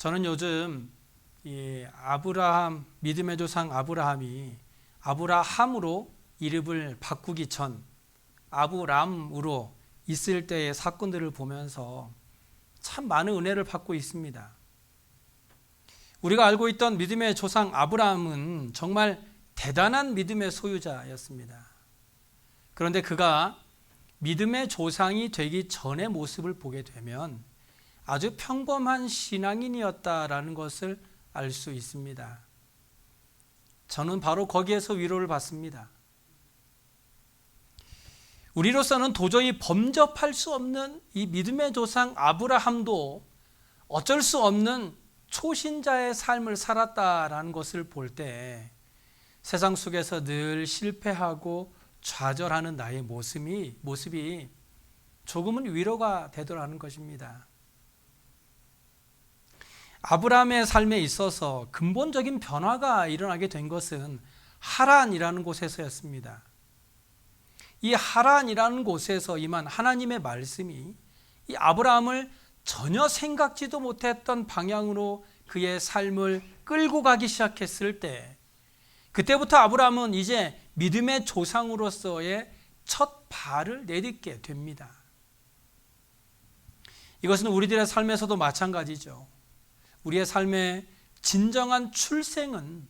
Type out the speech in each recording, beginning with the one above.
저는 요즘 이 아브라함, 믿음의 조상 아브라함이 아브라함으로 이름을 바꾸기 전 아브람으로 있을 때의 사건들을 보면서 참 많은 은혜를 받고 있습니다. 우리가 알고 있던 믿음의 조상 아브라함은 정말 대단한 믿음의 소유자였습니다. 그런데 그가 믿음의 조상이 되기 전의 모습을 보게 되면 아주 평범한 신앙인이었다라는 것을 알 수 있습니다. 저는 바로 거기에서 위로를 받습니다. 우리로서는 도저히 범접할 수 없는 이 믿음의 조상 아브라함도 어쩔 수 없는 초신자의 삶을 살았다라는 것을 볼 때 세상 속에서 늘 실패하고 좌절하는 나의 모습이 조금은 위로가 되더라는 것입니다. 아브라함의 삶에 있어서 근본적인 변화가 일어나게 된 것은 하란이라는 곳에서였습니다. 이 하란이라는 곳에서 임한 하나님의 말씀이 이 아브라함을 전혀 생각지도 못했던 방향으로 그의 삶을 끌고 가기 시작했을 때, 그때부터 아브라함은 이제 믿음의 조상으로서의 첫 발을 내딛게 됩니다. 이것은 우리들의 삶에서도 마찬가지죠. 우리의 삶의 진정한 출생은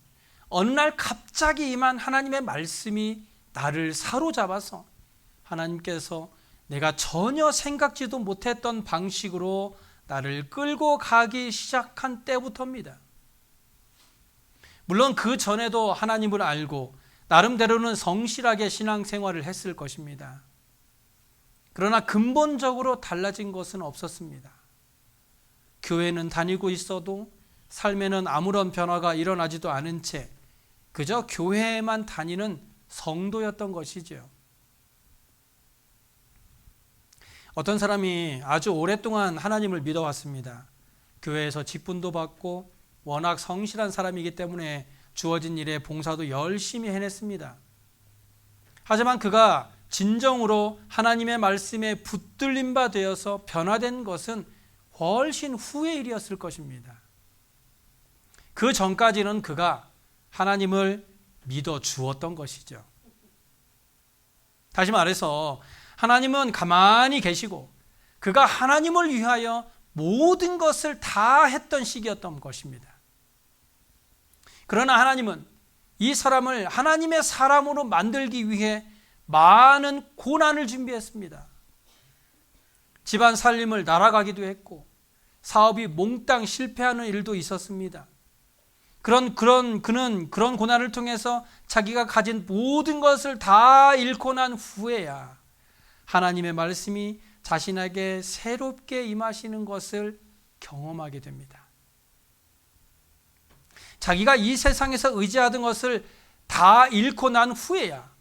어느 날 갑자기 임한 하나님의 말씀이 나를 사로잡아서 하나님께서 내가 전혀 생각지도 못했던 방식으로 나를 끌고 가기 시작한 때부터입니다. 물론 그 전에도 하나님을 알고 나름대로는 성실하게 신앙생활을 했을 것입니다. 그러나 근본적으로 달라진 것은 없었습니다. 교회는 다니고 있어도 삶에는 아무런 변화가 일어나지도 않은 채 그저 교회에만 다니는 성도였던 것이죠. 어떤 사람이 아주 오랫동안 하나님을 믿어왔습니다. 교회에서 직분도 받고 워낙 성실한 사람이기 때문에 주어진 일에 봉사도 열심히 해냈습니다. 하지만 그가 진정으로 하나님의 말씀에 붙들림 바 되어서 변화된 것은 훨씬 후의 일이었을 것입니다. 그 전까지는 그가 하나님을 믿어 주었던 것이죠. 다시 말해서 하나님은 가만히 계시고 그가 하나님을 위하여 모든 것을 다 했던 시기였던 것입니다. 그러나 하나님은 이 사람을 하나님의 사람으로 만들기 위해 많은 고난을 준비했습니다. 집안 살림을 날아가기도 했고 사업이 몽땅 실패하는 일도 있었습니다. 그는 그런 고난을 통해서 자기가 가진 모든 것을 다 잃고 난 후에야 하나님의 말씀이 자신에게 새롭게 임하시는 것을 경험하게 됩니다. 자기가 이 세상에서 의지하던 것을 다 잃고 난 후에야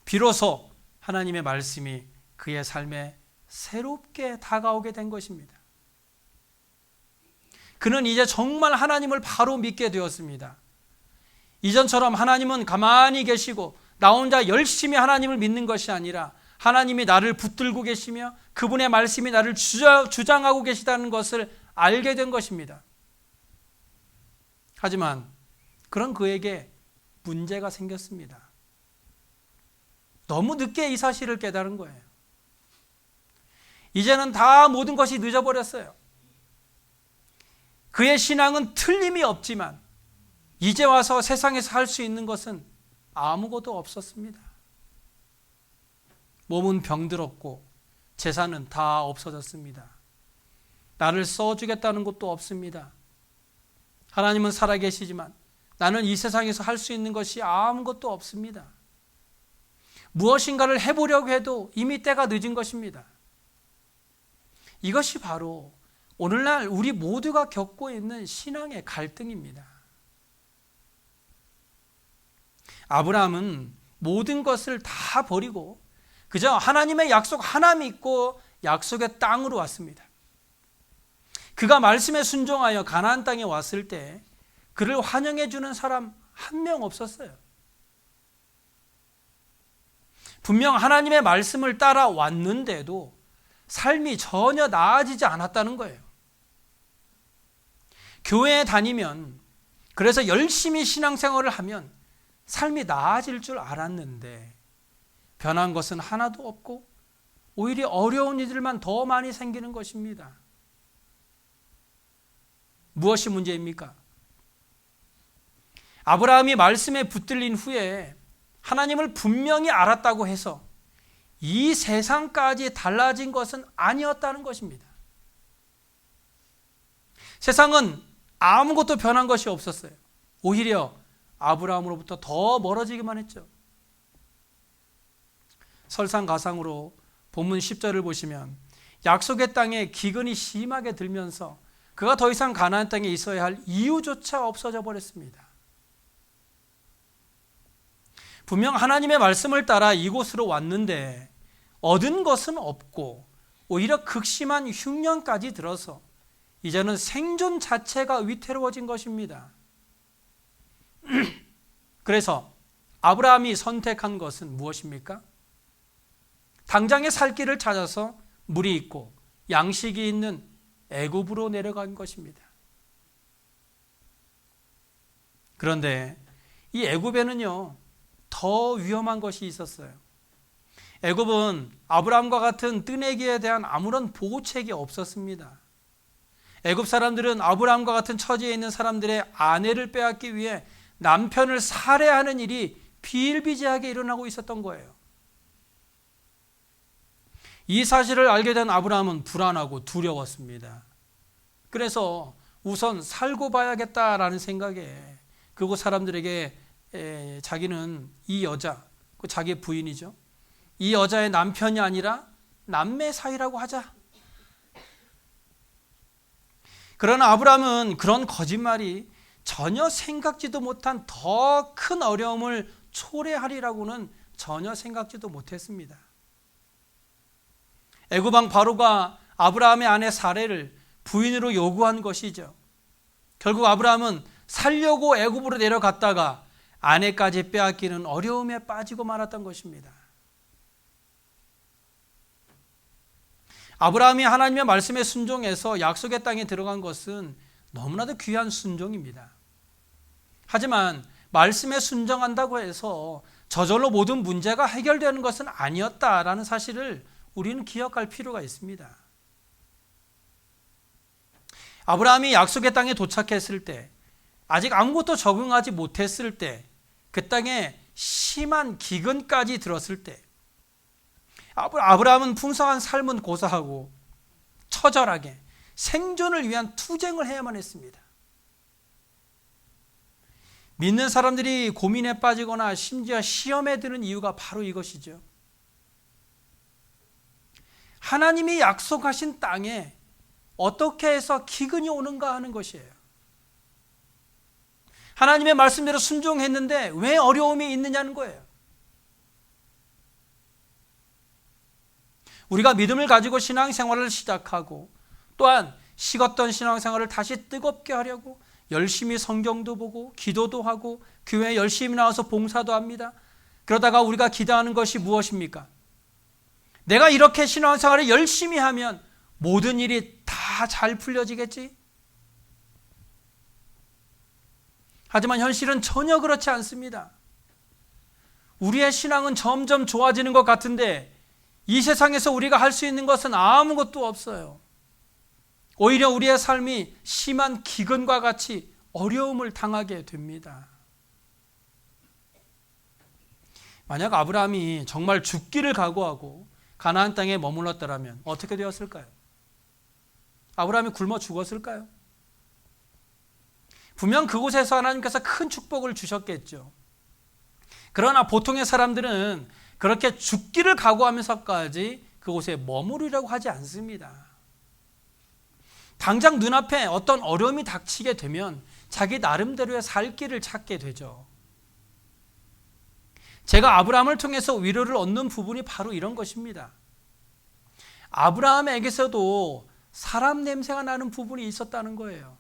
비로소 하나님의 말씀이 그의 삶에 새롭게 다가오게 된 것입니다. 그는 이제 정말 하나님을 바로 믿게 되었습니다. 이전처럼 하나님은 가만히 계시고 나 혼자 열심히 하나님을 믿는 것이 아니라 하나님이 나를 붙들고 계시며 그분의 말씀이 나를 주장하고 계시다는 것을 알게 된 것입니다. 하지만 그런 그에게 문제가 생겼습니다. 너무 늦게 이 사실을 깨달은 거예요. 이제는 다 모든 것이 늦어버렸어요. 그의 신앙은 틀림이 없지만 이제 와서 세상에서 할 수 있는 것은 아무것도 없었습니다. 몸은 병들었고 재산은 다 없어졌습니다. 나를 써주겠다는 것도 없습니다. 하나님은 살아계시지만 나는 이 세상에서 할 수 있는 것이 아무것도 없습니다. 무엇인가를 해보려고 해도 이미 때가 늦은 것입니다. 이것이 바로 오늘날 우리 모두가 겪고 있는 신앙의 갈등입니다. 아브라함은 모든 것을 다 버리고 그저 하나님의 약속 하나 믿고 약속의 땅으로 왔습니다. 그가 말씀에 순종하여 가나안 땅에 왔을 때 그를 환영해 주는 사람 한 명 없었어요. 분명 하나님의 말씀을 따라왔는데도 삶이 전혀 나아지지 않았다는 거예요. 교회에 다니면, 그래서 열심히 신앙생활을 하면 삶이 나아질 줄 알았는데 변한 것은 하나도 없고 오히려 어려운 일들만 더 많이 생기는 것입니다. 무엇이 문제입니까? 아브라함이 말씀에 붙들린 후에 하나님을 분명히 알았다고 해서 이 세상까지 달라진 것은 아니었다는 것입니다. 세상은 아무것도 변한 것이 없었어요. 오히려 아브라함으로부터 더 멀어지기만 했죠. 설상가상으로 본문 10절을 보시면 약속의 땅에 기근이 심하게 들면서 그가 더 이상 가나안 땅에 있어야 할 이유조차 없어져 버렸습니다. 분명 하나님의 말씀을 따라 이곳으로 왔는데 얻은 것은 없고 오히려 극심한 흉년까지 들어서 이제는 생존 자체가 위태로워진 것입니다. 그래서 아브라함이 선택한 것은 무엇입니까? 당장의 살 길을 찾아서 물이 있고 양식이 있는 애굽으로 내려간 것입니다. 그런데 이 애굽에는요, 더 위험한 것이 있었어요. 애굽은 아브라함과 같은 뜨내기에 대한 아무런 보호책이 없었습니다. 애굽 사람들은 아브라함과 같은 처지에 있는 사람들의 아내를 빼앗기 위해 남편을 살해하는 일이 비일비재하게 일어나고 있었던 거예요. 이 사실을 알게 된 아브라함은 불안하고 두려웠습니다. 그래서 우선 살고 봐야겠다라는 생각에 그곳 사람들에게 자기는 이 여자, 자기의 부인이죠, 이 여자의 남편이 아니라 남매 사이라고 하자. 그러나 아브라함은 그런 거짓말이 전혀 생각지도 못한 더 큰 어려움을 초래하리라고는 전혀 생각지도 못했습니다. 애굽 왕 바로가 아브라함의 아내 사레를 부인으로 요구한 것이죠. 결국 아브라함은 살려고 애굽으로 내려갔다가 아내까지 빼앗기는 어려움에 빠지고 말았던 것입니다. 아브라함이 하나님의 말씀에 순종해서 약속의 땅에 들어간 것은 너무나도 귀한 순종입니다. 하지만 말씀에 순종한다고 해서 저절로 모든 문제가 해결되는 것은 아니었다라는 사실을 우리는 기억할 필요가 있습니다. 아브라함이 약속의 땅에 도착했을 때, 아직 아무것도 적응하지 못했을 때, 그 땅에 심한 기근까지 들었을 때, 아브라함은 풍성한 삶은 고사하고 처절하게 생존을 위한 투쟁을 해야만 했습니다. 믿는 사람들이 고민에 빠지거나 심지어 시험에 드는 이유가 바로 이것이죠. 하나님이 약속하신 땅에 어떻게 해서 기근이 오는가 하는 것이에요. 하나님의 말씀대로 순종했는데 왜 어려움이 있느냐는 거예요. 우리가 믿음을 가지고 신앙생활을 시작하고 또한 식었던 신앙생활을 다시 뜨겁게 하려고 열심히 성경도 보고 기도도 하고 교회에 열심히 나와서 봉사도 합니다. 그러다가 우리가 기대하는 것이 무엇입니까? 내가 이렇게 신앙생활을 열심히 하면 모든 일이 다 잘 풀려지겠지? 하지만 현실은 전혀 그렇지 않습니다. 우리의 신앙은 점점 좋아지는 것 같은데 이 세상에서 우리가 할 수 있는 것은 아무것도 없어요. 오히려 우리의 삶이 심한 기근과 같이 어려움을 당하게 됩니다. 만약 아브라함이 정말 죽기를 각오하고 가나안 땅에 머물렀더라면 어떻게 되었을까요? 아브라함이 굶어 죽었을까요? 분명 그곳에서 하나님께서 큰 축복을 주셨겠죠. 그러나 보통의 사람들은 그렇게 죽기를 각오하면서까지 그곳에 머무르려고 하지 않습니다. 당장 눈앞에 어떤 어려움이 닥치게 되면 자기 나름대로의 살 길을 찾게 되죠. 제가 아브라함을 통해서 위로를 얻는 부분이 바로 이런 것입니다. 아브라함에게서도 사람 냄새가 나는 부분이 있었다는 거예요.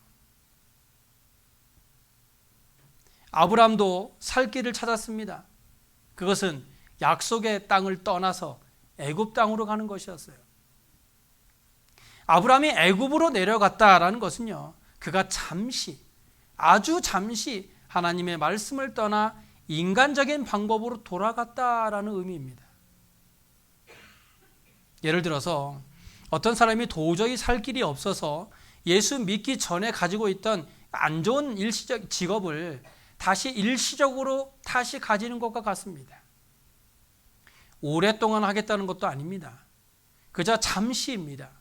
아브라함도 살 길을 찾았습니다. 그것은 약속의 땅을 떠나서 애굽 땅으로 가는 것이었어요. 아브라함이 애굽으로 내려갔다라는 것은요, 그가 잠시, 아주 잠시 하나님의 말씀을 떠나 인간적인 방법으로 돌아갔다라는 의미입니다. 예를 들어서 어떤 사람이 도저히 살 길이 없어서 예수 믿기 전에 가지고 있던 안 좋은 일시적 직업을 다시 일시적으로 다시 가지는 것과 같습니다. 오랫동안 하겠다는 것도 아닙니다. 그저 잠시입니다.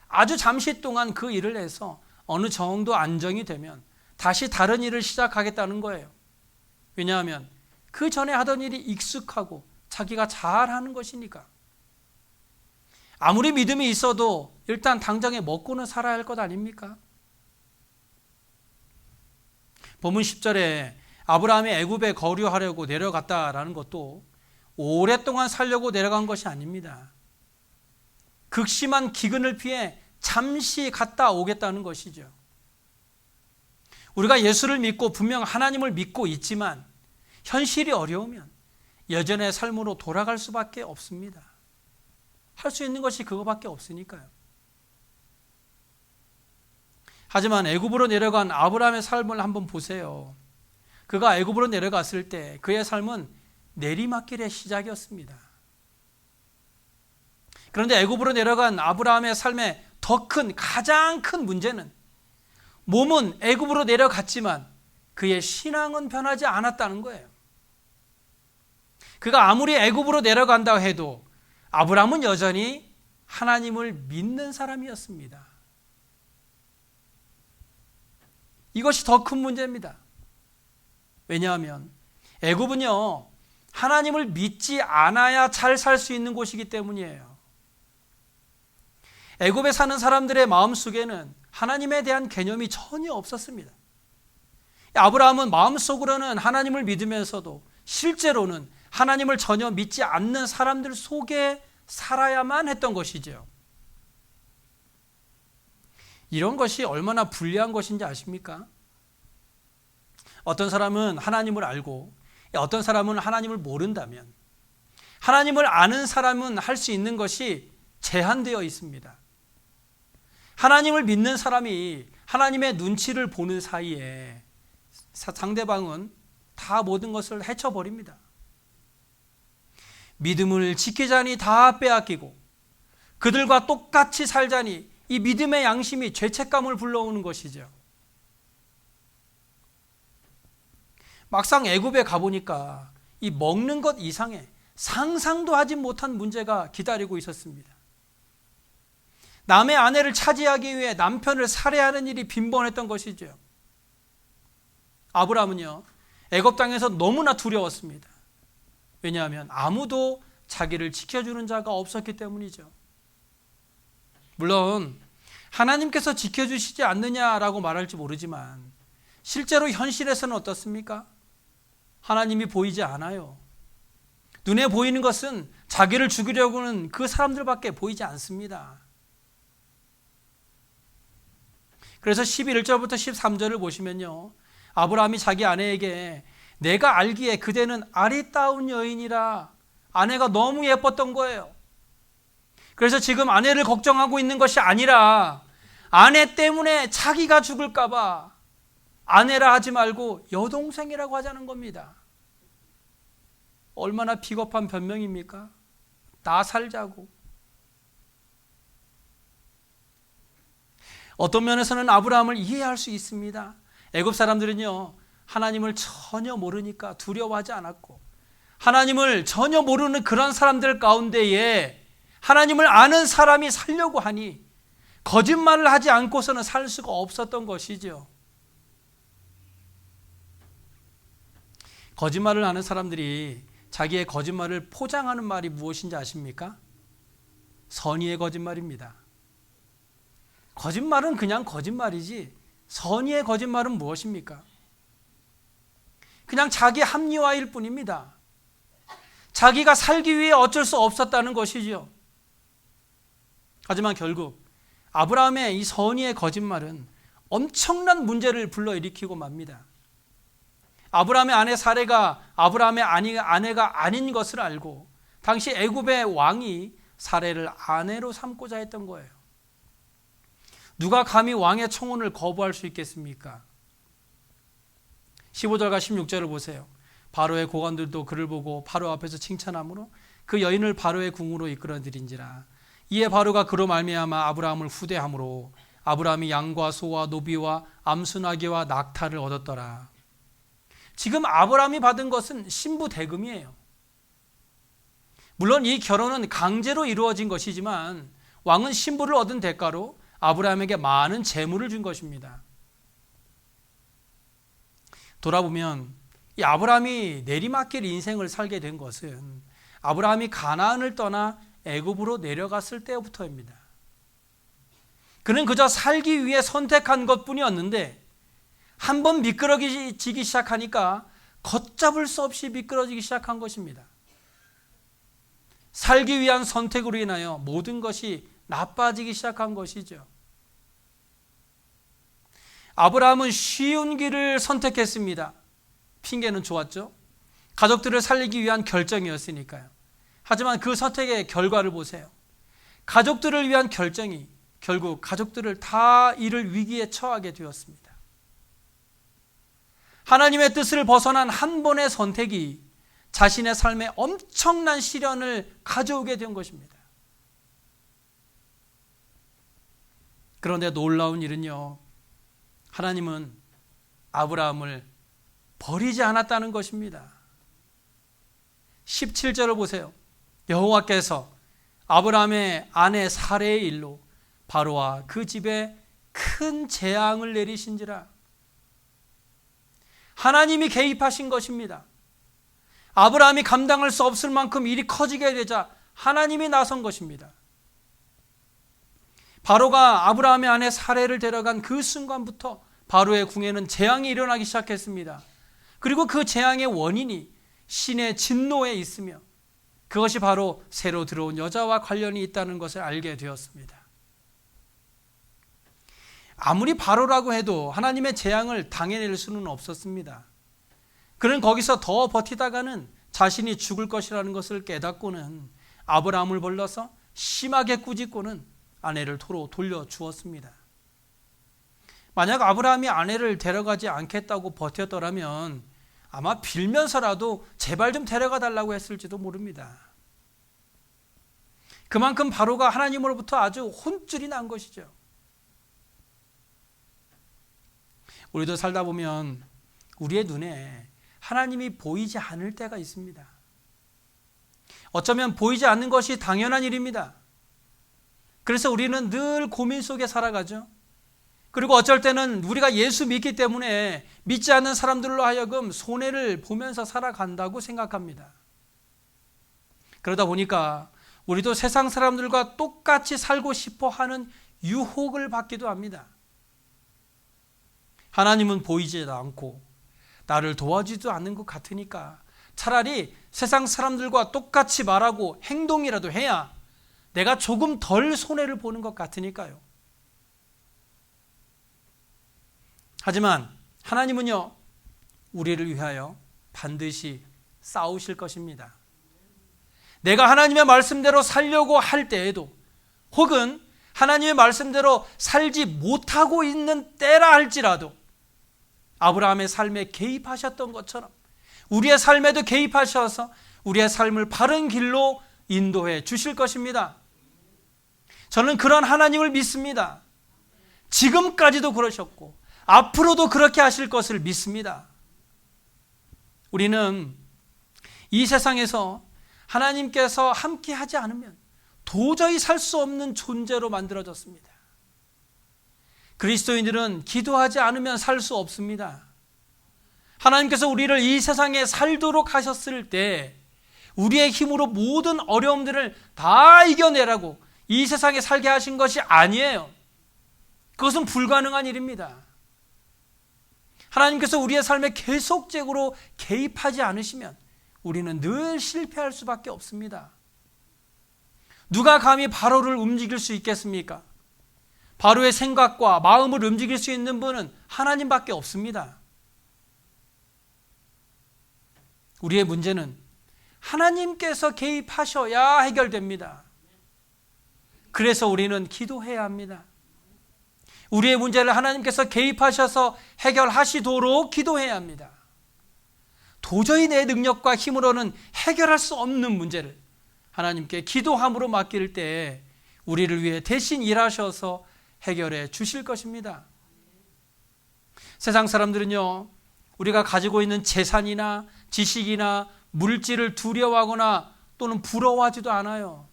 아주 잠시 동안 그 일을 해서 어느 정도 안정이 되면 다시 다른 일을 시작하겠다는 거예요. 왜냐하면 그 전에 하던 일이 익숙하고 자기가 잘하는 것이니까. 아무리 믿음이 있어도 일단 당장에 먹고는 살아야 할 것 아닙니까? 본문 10절에 아브라함이 애굽에 거류하려고 내려갔다라는 것도 오랫동안 살려고 내려간 것이 아닙니다. 극심한 기근을 피해 잠시 갔다 오겠다는 것이죠. 우리가 예수를 믿고 분명 하나님을 믿고 있지만 현실이 어려우면 여전의 삶으로 돌아갈 수밖에 없습니다. 할 수 있는 것이 그거밖에 없으니까요. 하지만 애굽으로 내려간 아브라함의 삶을 한번 보세요. 그가 애굽으로 내려갔을 때 그의 삶은 내리막길의 시작이었습니다. 그런데 애굽으로 내려간 아브라함의 삶의 가장 큰 문제는 몸은 애굽으로 내려갔지만 그의 신앙은 변하지 않았다는 거예요. 그가 아무리 애굽으로 내려간다고 해도 아브라함은 여전히 하나님을 믿는 사람이었습니다. 이것이 더 큰 문제입니다. 왜냐하면 애굽은요, 하나님을 믿지 않아야 잘 살 수 있는 곳이기 때문이에요. 애굽에 사는 사람들의 마음속에는 하나님에 대한 개념이 전혀 없었습니다. 아브라함은 마음속으로는 하나님을 믿으면서도 실제로는 하나님을 전혀 믿지 않는 사람들 속에 살아야만 했던 것이죠. 이런 것이 얼마나 불리한 것인지 아십니까? 어떤 사람은 하나님을 알고 어떤 사람은 하나님을 모른다면 하나님을 아는 사람은 할 수 있는 것이 제한되어 있습니다. 하나님을 믿는 사람이 하나님의 눈치를 보는 사이에 상대방은 다 모든 것을 헤쳐버립니다. 믿음을 지키자니 다 빼앗기고 그들과 똑같이 살자니 이 믿음의 양심이 죄책감을 불러오는 것이죠. 막상 애굽에 가보니까 이 먹는 것 이상의 상상도 하지 못한 문제가 기다리고 있었습니다. 남의 아내를 차지하기 위해 남편을 살해하는 일이 빈번했던 것이죠. 아브라함은요, 애굽 땅에서 너무나 두려웠습니다. 왜냐하면 아무도 자기를 지켜주는 자가 없었기 때문이죠. 물론 하나님께서 지켜주시지 않느냐라고 말할지 모르지만 실제로 현실에서는 어떻습니까? 하나님이 보이지 않아요. 눈에 보이는 것은 자기를 죽이려고 하는 그 사람들밖에 보이지 않습니다. 그래서 11절부터 13절을 보시면요, 아브라함이 자기 아내에게 내가 알기에 그대는 아리따운 여인이라, 아내가 너무 예뻤던 거예요. 그래서 지금 아내를 걱정하고 있는 것이 아니라 아내 때문에 자기가 죽을까 봐 아내라 하지 말고 여동생이라고 하자는 겁니다. 얼마나 비겁한 변명입니까? 나 살자고. 어떤 면에서는 아브라함을 이해할 수 있습니다. 애굽 사람들은요, 하나님을 전혀 모르니까 두려워하지 않았고, 하나님을 전혀 모르는 그런 사람들 가운데에 하나님을 아는 사람이 살려고 하니 거짓말을 하지 않고서는 살 수가 없었던 것이죠. 거짓말을 하는 사람들이 자기의 거짓말을 포장하는 말이 무엇인지 아십니까? 선의의 거짓말입니다. 거짓말은 그냥 거짓말이지 선의의 거짓말은 무엇입니까? 그냥 자기 합리화일 뿐입니다. 자기가 살기 위해 어쩔 수 없었다는 것이죠. 하지만 결국 아브라함의 이 선의의 거짓말은 엄청난 문제를 불러일으키고 맙니다. 아브라함의 아내 사레가 아브라함의 아내가 아닌 것을 알고 당시 애굽의 왕이 사레를 아내로 삼고자 했던 거예요. 누가 감히 왕의 청혼을 거부할 수 있겠습니까? 15절과 16절을 보세요. 바로의 고관들도 그를 보고 바로 앞에서 칭찬함으로 그 여인을 바로의 궁으로 이끌어들인지라. 이에 바로가 그로 말미암아 아브라함을 후대함으로 아브라함이 양과 소와 노비와 암수나귀와 낙타를 얻었더라. 지금 아브라함이 받은 것은 신부 대금이에요. 물론 이 결혼은 강제로 이루어진 것이지만 왕은 신부를 얻은 대가로 아브라함에게 많은 재물을 준 것입니다. 돌아보면 이 아브라함이 내리막길 인생을 살게 된 것은 아브라함이 가나안을 떠나 애굽으로 내려갔을 때부터입니다. 그는 그저 살기 위해 선택한 것뿐이었는데 한번 미끄러지기 시작하니까 걷잡을 수 없이 미끄러지기 시작한 것입니다. 살기 위한 선택으로 인하여 모든 것이 나빠지기 시작한 것이죠. 아브라함은 쉬운 길을 선택했습니다. 핑계는 좋았죠. 가족들을 살리기 위한 결정이었으니까요. 하지만 그 선택의 결과를 보세요. 가족들을 위한 결정이 결국 가족들을 다 이를 위기에 처하게 되었습니다. 하나님의 뜻을 벗어난 한 번의 선택이 자신의 삶에 엄청난 시련을 가져오게 된 것입니다. 그런데 놀라운 일은요, 하나님은 아브라함을 버리지 않았다는 것입니다. 17절을 보세요. 여호와께서 아브라함의 아내 사레의 일로 바로와 그 집에 큰 재앙을 내리신지라. 하나님이 개입하신 것입니다. 아브라함이 감당할 수 없을 만큼 일이 커지게 되자 하나님이 나선 것입니다. 바로가 아브라함의 아내 사레를 데려간 그 순간부터 바로의 궁에는 재앙이 일어나기 시작했습니다. 그리고 그 재앙의 원인이 신의 진노에 있으며 그것이 바로 새로 들어온 여자와 관련이 있다는 것을 알게 되었습니다. 아무리 바로라고 해도 하나님의 재앙을 당해낼 수는 없었습니다. 그는 거기서 더 버티다가는 자신이 죽을 것이라는 것을 깨닫고는 아브라함을 불러서 심하게 꾸짖고는 아내를 도로 돌려주었습니다. 만약 아브라함이 아내를 데려가지 않겠다고 버텼더라면 아마 빌면서라도 제발 좀 데려가 달라고 했을지도 모릅니다. 그만큼 바로가 하나님으로부터 아주 혼쭐이 난 것이죠. 우리도 살다 보면 우리의 눈에 하나님이 보이지 않을 때가 있습니다. 어쩌면 보이지 않는 것이 당연한 일입니다. 그래서 우리는 늘 고민 속에 살아가죠. 그리고 어쩔 때는 우리가 예수 믿기 때문에 믿지 않는 사람들로 하여금 손해를 보면서 살아간다고 생각합니다. 그러다 보니까 우리도 세상 사람들과 똑같이 살고 싶어 하는 유혹을 받기도 합니다. 하나님은 보이지도 않고 나를 도와주지도 않는 것 같으니까 차라리 세상 사람들과 똑같이 말하고 행동이라도 해야 내가 조금 덜 손해를 보는 것 같으니까요. 하지만 하나님은요, 우리를 위하여 반드시 싸우실 것입니다. 내가 하나님의 말씀대로 살려고 할 때에도 혹은 하나님의 말씀대로 살지 못하고 있는 때라 할지라도 아브라함의 삶에 개입하셨던 것처럼 우리의 삶에도 개입하셔서 우리의 삶을 바른 길로 인도해 주실 것입니다. 저는 그런 하나님을 믿습니다. 지금까지도 그러셨고 앞으로도 그렇게 하실 것을 믿습니다. 우리는 이 세상에서 하나님께서 함께 하지 않으면 도저히 살 수 없는 존재로 만들어졌습니다. 그리스도인들은 기도하지 않으면 살 수 없습니다. 하나님께서 우리를 이 세상에 살도록 하셨을 때 우리의 힘으로 모든 어려움들을 다 이겨내라고 이 세상에 살게 하신 것이 아니에요. 그것은 불가능한 일입니다. 하나님께서 우리의 삶에 계속적으로 개입하지 않으시면 우리는 늘 실패할 수밖에 없습니다. 누가 감히 바로를 움직일 수 있겠습니까? 바로의 생각과 마음을 움직일 수 있는 분은 하나님밖에 없습니다. 우리의 문제는 하나님께서 개입하셔야 해결됩니다. 그래서 우리는 기도해야 합니다. 우리의 문제를 하나님께서 개입하셔서 해결하시도록 기도해야 합니다. 도저히 내 능력과 힘으로는 해결할 수 없는 문제를 하나님께 기도함으로 맡길 때 우리를 위해 대신 일하셔서 해결해 주실 것입니다. 세상 사람들은요, 우리가 가지고 있는 재산이나 지식이나 물질을 두려워하거나 또는 부러워하지도 않아요.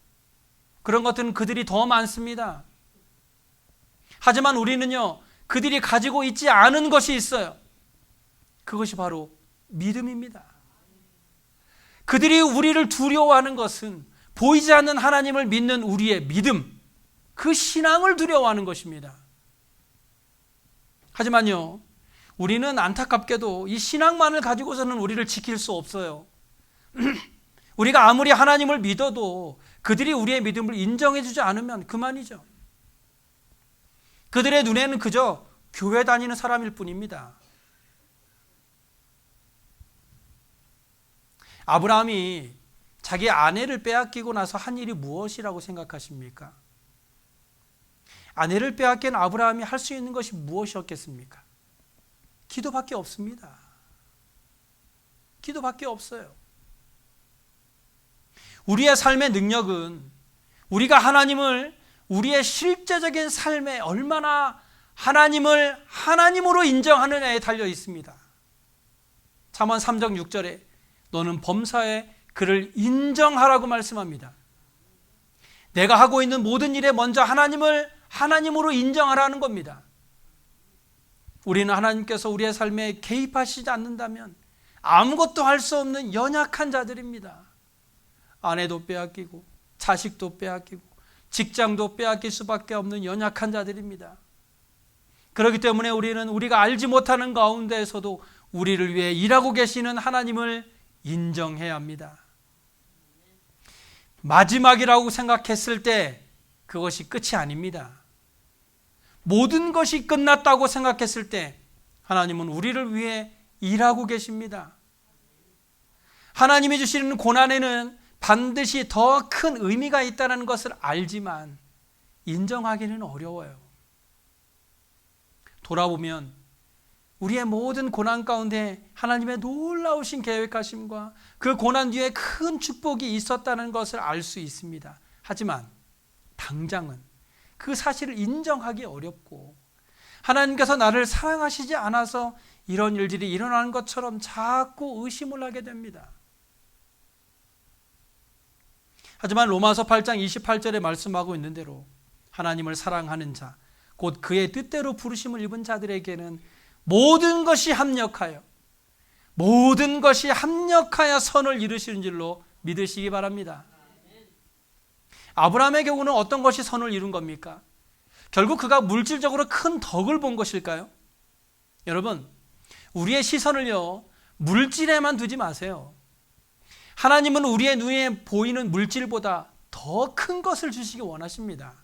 그런 것들은 그들이 더 많습니다. 하지만 우리는요, 그들이 가지고 있지 않은 것이 있어요. 그것이 바로 믿음입니다. 그들이 우리를 두려워하는 것은 보이지 않는 하나님을 믿는 우리의 믿음, 그 신앙을 두려워하는 것입니다. 하지만요, 우리는 안타깝게도 이 신앙만을 가지고서는 우리를 지킬 수 없어요. 우리가 아무리 하나님을 믿어도 그들이 우리의 믿음을 인정해 주지 않으면 그만이죠. 그들의 눈에는 그저 교회 다니는 사람일 뿐입니다. 아브라함이 자기 아내를 빼앗기고 나서 한 일이 무엇이라고 생각하십니까? 아내를 빼앗긴 아브라함이 할 수 있는 것이 무엇이었겠습니까? 기도밖에 없습니다. 기도밖에 없어요. 우리의 삶의 능력은 우리가 하나님을 우리의 실제적인 삶에 얼마나 하나님을 하나님으로 인정하느냐에 달려 있습니다. 잠언 3장 6절에 너는 범사에 그를 인정하라고 말씀합니다. 내가 하고 있는 모든 일에 먼저 하나님을 하나님으로 인정하라는 겁니다. 우리는 하나님께서 우리의 삶에 개입하시지 않는다면 아무것도 할 수 없는 연약한 자들입니다. 아내도 빼앗기고 자식도 빼앗기고 직장도 빼앗길 수밖에 없는 연약한 자들입니다. 그렇기 때문에 우리는 우리가 알지 못하는 가운데에서도 우리를 위해 일하고 계시는 하나님을 인정해야 합니다. 마지막이라고 생각했을 때 그것이 끝이 아닙니다. 모든 것이 끝났다고 생각했을 때 하나님은 우리를 위해 일하고 계십니다. 하나님이 주시는 고난에는 반드시 더 큰 의미가 있다는 것을 알지만 인정하기는 어려워요. 돌아보면 우리의 모든 고난 가운데 하나님의 놀라우신 계획하심과 그 고난 뒤에 큰 축복이 있었다는 것을 알 수 있습니다. 하지만 당장은 그 사실을 인정하기 어렵고 하나님께서 나를 사랑하시지 않아서 이런 일들이 일어나는 것처럼 자꾸 의심을 하게 됩니다. 하지만 로마서 8장 28절에 말씀하고 있는 대로 하나님을 사랑하는 자, 곧 그의 뜻대로 부르심을 입은 자들에게는 모든 것이 합력하여 선을 이루시는 줄로 믿으시기 바랍니다. 아브라함의 경우는 어떤 것이 선을 이룬 겁니까? 결국 그가 물질적으로 큰 덕을 본 것일까요? 여러분, 우리의 시선을요, 물질에만 두지 마세요. 하나님은 우리의 눈에 보이는 물질보다 더 큰 것을 주시기 원하십니다.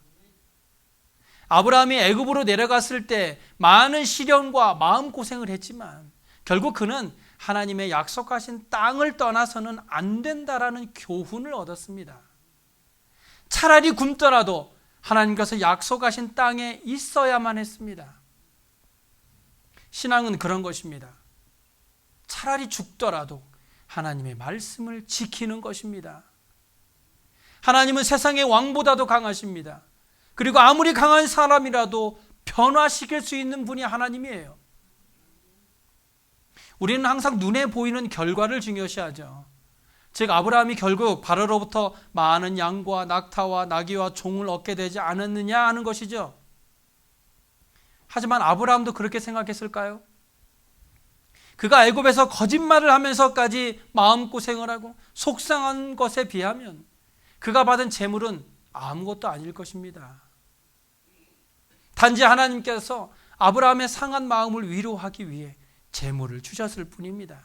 아브라함이 애굽으로 내려갔을 때 많은 시련과 마음고생을 했지만 결국 그는 하나님의 약속하신 땅을 떠나서는 안 된다라는 교훈을 얻었습니다. 차라리 굶더라도 하나님께서 약속하신 땅에 있어야만 했습니다. 신앙은 그런 것입니다. 차라리 죽더라도 하나님의 말씀을 지키는 것입니다. 하나님은 세상의 왕보다도 강하십니다. 그리고 아무리 강한 사람이라도 변화시킬 수 있는 분이 하나님이에요. 우리는 항상 눈에 보이는 결과를 중요시하죠. 즉 아브라함이 결국 바로로부터 많은 양과 낙타와 나귀와 종을 얻게 되지 않았느냐 하는 것이죠. 하지만 아브라함도 그렇게 생각했을까요? 그가 애굽에서 거짓말을 하면서까지 마음고생을 하고 속상한 것에 비하면 그가 받은 재물은 아무것도 아닐 것입니다. 단지 하나님께서 아브라함의 상한 마음을 위로하기 위해 재물을 주셨을 뿐입니다.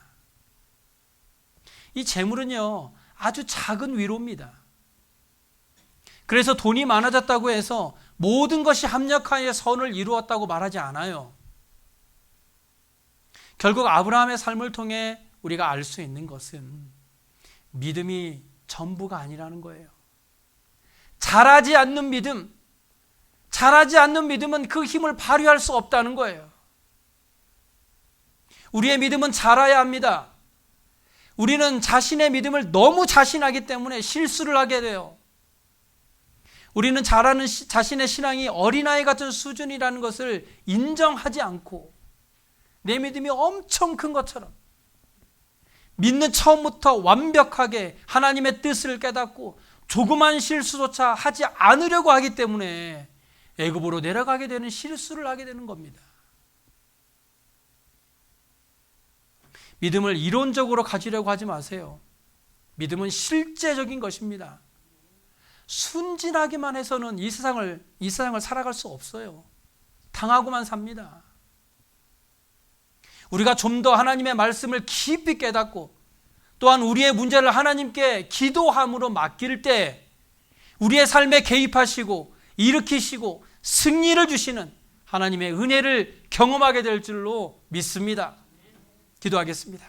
이 재물은요, 아주 작은 위로입니다. 그래서 돈이 많아졌다고 해서 모든 것이 합력하여 선을 이루었다고 말하지 않아요. 결국 아브라함의 삶을 통해 우리가 알 수 있는 것은 믿음이 전부가 아니라는 거예요. 잘하지 않는 믿음, 자라지 않는 믿음은 그 힘을 발휘할 수 없다는 거예요. 우리의 믿음은 자라야 합니다. 우리는 자신의 믿음을 너무 자신하기 때문에 실수를 하게 돼요. 우리는 자라는 자신의 신앙이 어린아이 같은 수준이라는 것을 인정하지 않고 내 믿음이 엄청 큰 것처럼 믿는 처음부터 완벽하게 하나님의 뜻을 깨닫고 조그만 실수조차 하지 않으려고 하기 때문에 애굽으로 내려가게 되는 실수를 하게 되는 겁니다. 믿음을 이론적으로 가지려고 하지 마세요. 믿음은 실제적인 것입니다. 순진하기만 해서는 이 세상을 살아갈 수 없어요. 당하고만 삽니다. 우리가 좀 더 하나님의 말씀을 깊이 깨닫고 또한 우리의 문제를 하나님께 기도함으로 맡길 때 우리의 삶에 개입하시고 일으키시고 승리를 주시는 하나님의 은혜를 경험하게 될 줄로 믿습니다. 기도하겠습니다.